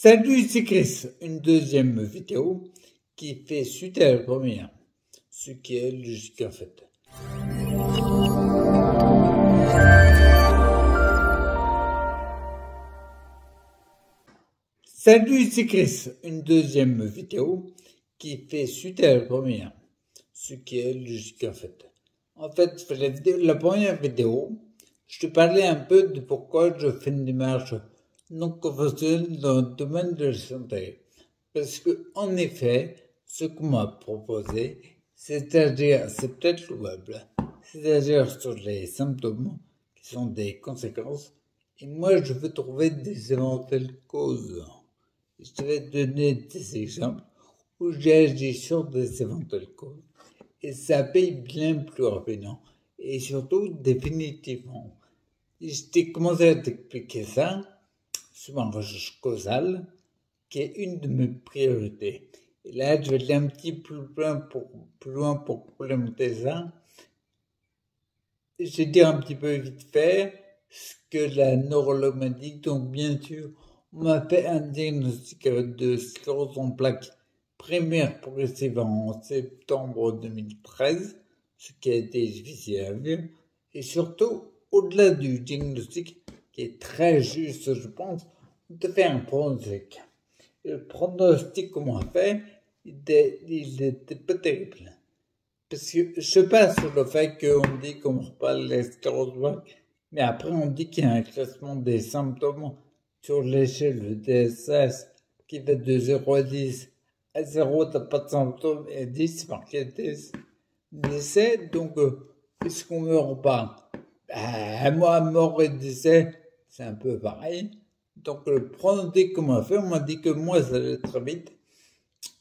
Salut, c'est Chris, une deuxième vidéo qui fait suite à la première, ce qui est logique en fait. Salut, c'est Chris, une deuxième vidéo qui fait suite à la première, ce qui est logique en fait. En fait, la première vidéo, je te parlais un peu de pourquoi je fais une démarche non conventionnelle dans le domaine de la santé. Parce que, en effet, ce qu'on m'a proposé, c'est peut-être louable, c'est d'agir sur les symptômes qui sont des conséquences. Et moi, je veux trouver des éventuelles causes. Je vais te donner des exemples où j'ai agi sur des éventuelles causes. Et ça paye bien plus rapidement. Et surtout, définitivement. J'ai commencé à t'expliquer ça sur ma recherche causale, qui est une de mes priorités. Et là, je vais aller un petit peu plus loin pour complémenter ça. Je vais dire un petit peu vite fait ce que la neurologue m'a dit. Donc, bien sûr, on m'a fait un diagnostic de sclérose en plaques primaire progressive en septembre 2013, ce qui a été difficile à vivre. Et surtout, au-delà du diagnostic, qui est très juste, je pense, on te fait un pronostic. Et le pronostic qu'on m'a fait, il était pas terrible. Parce que je passe sur le fait qu'on dit qu'on reparle de la sclérose en plaques, mais après on dit qu'il y a un classement des symptômes sur l'échelle de DSS qui va de 0 à 10. À 0, t'as pas de symptômes, et à 10, c'est marqué décès, donc est-ce qu'on meurt ou pas? Moi, mort et décès, c'est un peu pareil. Donc le pronostic qu'on m'a fait, on m'a dit que moi, ça allait très vite.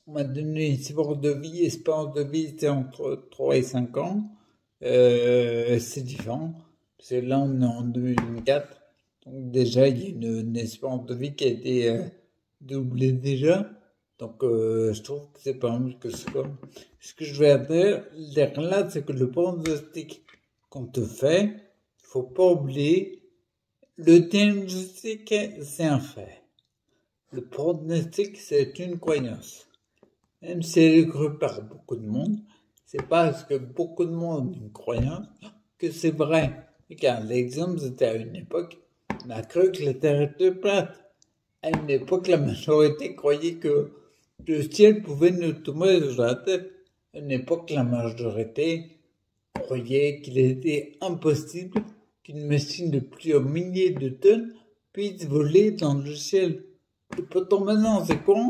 On m'a donné une espérance de vie, c'est entre 3 et 5 ans. C'est différent, parce que là, on est en 2024. Donc déjà, il y a une espérance de vie qui a été doublée déjà. Donc je trouve que c'est pas mal que ce soit. Ce que je vais dire là, c'est que le pronostic qu'on te fait, il faut pas oublier, le diagnostic, c'est un fait. Le pronostic, c'est une croyance. Même si elle est crue par beaucoup de monde, c'est parce que beaucoup de monde a une croyance que c'est vrai. Regarde, l'exemple, c'était à une époque, on a cru que la Terre était plate. À une époque, la majorité croyait que le ciel pouvait nous tomber sur la tête. À une époque, la majorité croyait qu'il était impossible qu'une machine de plusieurs milliers de tonnes puisse voler dans le ciel. Et pourtant maintenant, c'est quoi?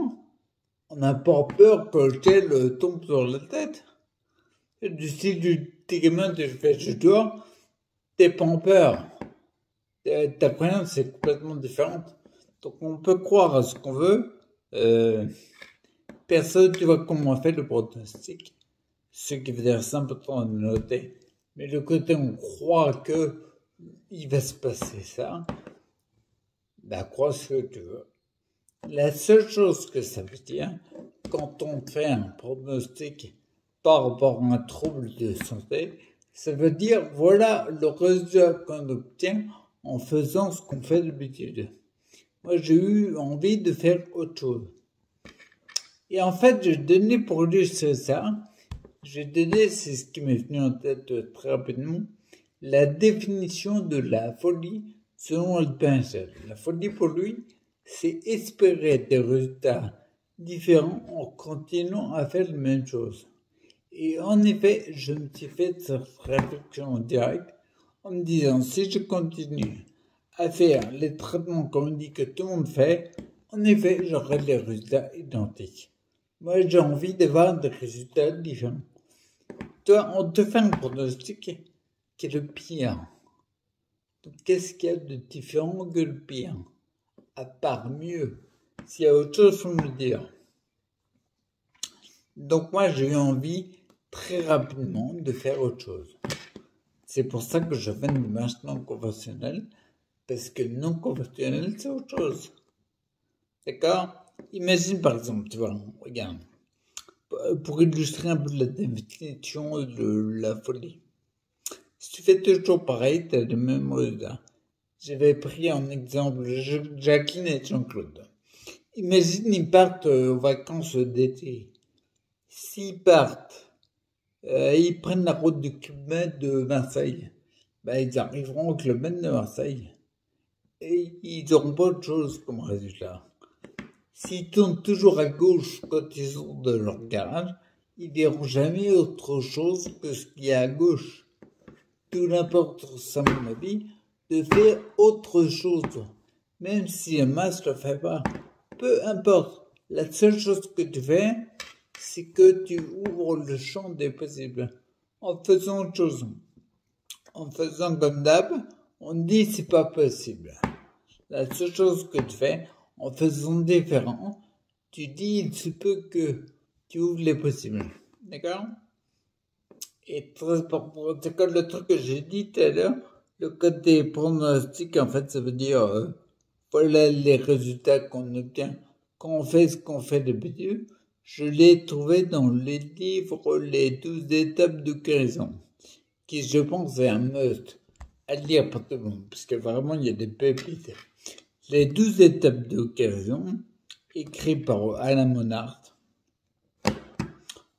On n'a pas peur que le ciel tombe sur la tête. Du style du gamin de je dois, t'es pas en peur. Ta croyance c'est complètement différente. Donc on peut croire à ce qu'on veut. Personne ne voit comment on fait le pronostic. Ce qui veut dire c'est important de noter. Mais le côté on croit que il va se passer ça, bah crois ce que tu veux. La seule chose que ça veut dire, quand on fait un pronostic par rapport à un trouble de santé, ça veut dire voilà le résultat qu'on obtient en faisant ce qu'on fait d'habitude. Moi, j'ai eu envie de faire autre chose. Et en fait, j'ai donné pour illustrer ça, c'est ce qui m'est venu en tête très rapidement, la définition de la folie selon Albert Einstein. La folie pour lui, c'est espérer des résultats différents en continuant à faire la même chose. Et en effet, je me suis fait cette réflexion en direct en me disant, si je continue à faire les traitements qu'on me dit que tout le monde fait, en effet, j'aurai des résultats identiques. Moi, j'ai envie d'avoir des résultats différents. Toi, on te fait un pronostic qui est le pire. Donc, qu'est-ce qu'il y a de différent que le pire? À part mieux, s'il y a autre chose, faut me le dire. Donc moi, j'ai eu envie très rapidement de faire autre chose. C'est pour ça que je fais une démarche non conventionnelle, parce que non conventionnelle, c'est autre chose. D'accord? Imagine par exemple, tu vois, regarde, pour illustrer un peu la définition de la folie. Si tu fais toujours pareil, tu as le même résultat. J'avais pris en exemple Jacqueline et Jean-Claude. Imagine, ils partent aux vacances d'été. S'ils partent, ils prennent la route du Club Med de Marseille. Ben, ils arriveront au Club Med de Marseille. Et ils n'auront pas autre chose comme résultat. S'ils tournent toujours à gauche quand ils sortent de leur garage, ils verront jamais autre chose que ce qu'il y a à gauche. Tout l'importance, à mon avis, de faire autre chose. Même si un masque ne le fait pas. Peu importe. La seule chose que tu fais, c'est que tu ouvres le champ des possibles. En faisant autre chose. En faisant comme d'hab, on dit c'est pas possible. La seule chose que tu fais, en faisant différent, tu dis il se peut que tu ouvres les possibles. D'accord? Et très important, c'est comme le truc que j'ai dit tout à l'heure, le côté pronostic, en fait, ça veut dire, voilà les résultats qu'on obtient quand on fait ce qu'on fait d'habitude. Je l'ai trouvé dans les livres Les 12 étapes de guérison, qui, je pense, est un must à lire pour tout le monde, parce que vraiment, il y a des pépites. Les 12 étapes de guérison, écrit par Alain Monard.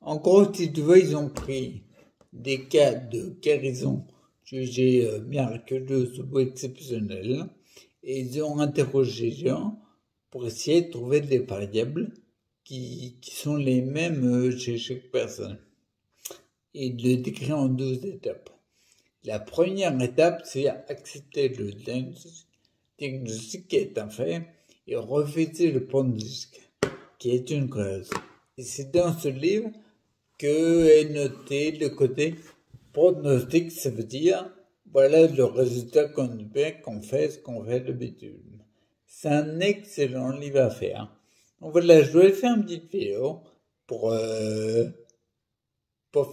En gros, si tu vois, ils ont pris des cas de guérison jugés miraculeux ou exceptionnels, et ils ont interrogé les gens pour essayer de trouver des variables qui sont les mêmes chez chaque personne, et de le décrire en 12 étapes. La première étape, c'est accepter le diagnostic qui est un fait et refuser le pronostic qui est une cause. Et c'est dans ce livre que est noté le côté pronostic, ça veut dire voilà le résultat qu'on obtient, qu'on fait ce qu'on fait d'habitude. C'est un excellent livre à faire. Donc voilà, je voulais faire une petite vidéo pour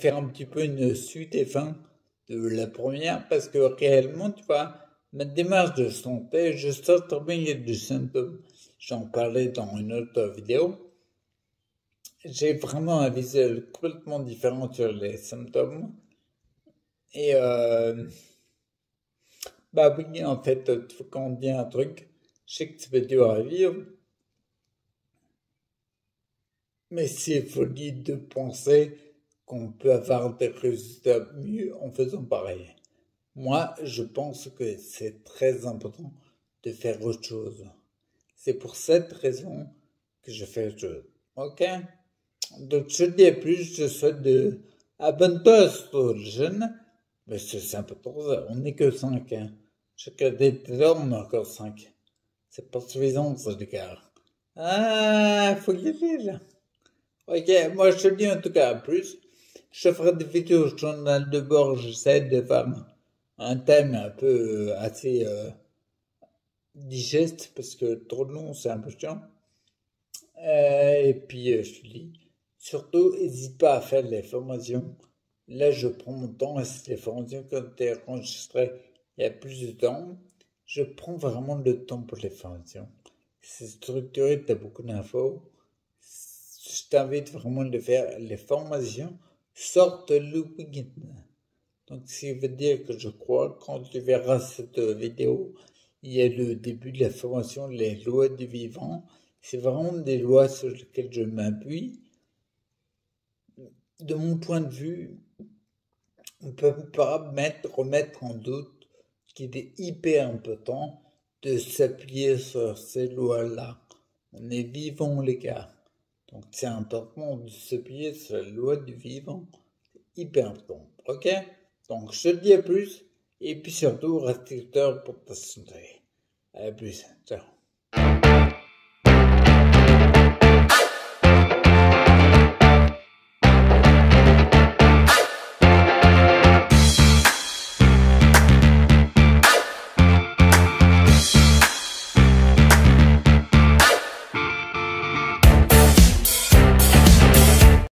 faire un petit peu une suite et fin de la première, parce que réellement, tu vois, ma démarche de santé, je sors très bien des symptômes. J'en parlais dans une autre vidéo. J'ai vraiment un visuel complètement différent sur les symptômes. Et bah oui, en fait, quand on dit un truc, je sais que c'est dur à vivre, mais c'est folie de penser qu'on peut avoir des résultats mieux en faisant pareil. Moi, je pense que c'est très important de faire autre chose. C'est pour cette raison que je fais autre chose. Ok? Donc, je dis à plus, je te souhaite de abonne-toi sur le jeune. Mais c'est un peu trop ça. On n'est que 5. Hein. Chacun des heures, on est encore 5. C'est pas suffisant, ça, les gars. Ah, faut y aller, là. Ok, moi, je te dis en tout cas à plus. Je ferai des vidéos au journal de bord. J'essaie de faire un thème un peu assez digeste parce que trop long, c'est un peu chiant. Et puis, je te dis, surtout, n'hésite pas à faire les formations. Là, je prends mon temps et c'est les formations quand tu es enregistré il y a plus de temps. Je prends vraiment le temps pour les formations. C'est structuré, tu as beaucoup d'infos. Je t'invite vraiment à faire. Les formations sortent le week-end. Donc, ce qui veut dire que je crois, quand tu verras cette vidéo, il y a le début de la formation, les lois du vivant. C'est vraiment des lois sur lesquelles je m'appuie. De mon point de vue, on ne peut pas remettre en doute qu'il est hyper important de s'appuyer sur ces lois-là. On est vivant, les gars. Donc, c'est important de s'appuyer sur la loi du vivant. C'est hyper important. Ok? Donc, je te dis à plus. Et puis surtout, reste acteur pour ta santé. À plus. Ciao.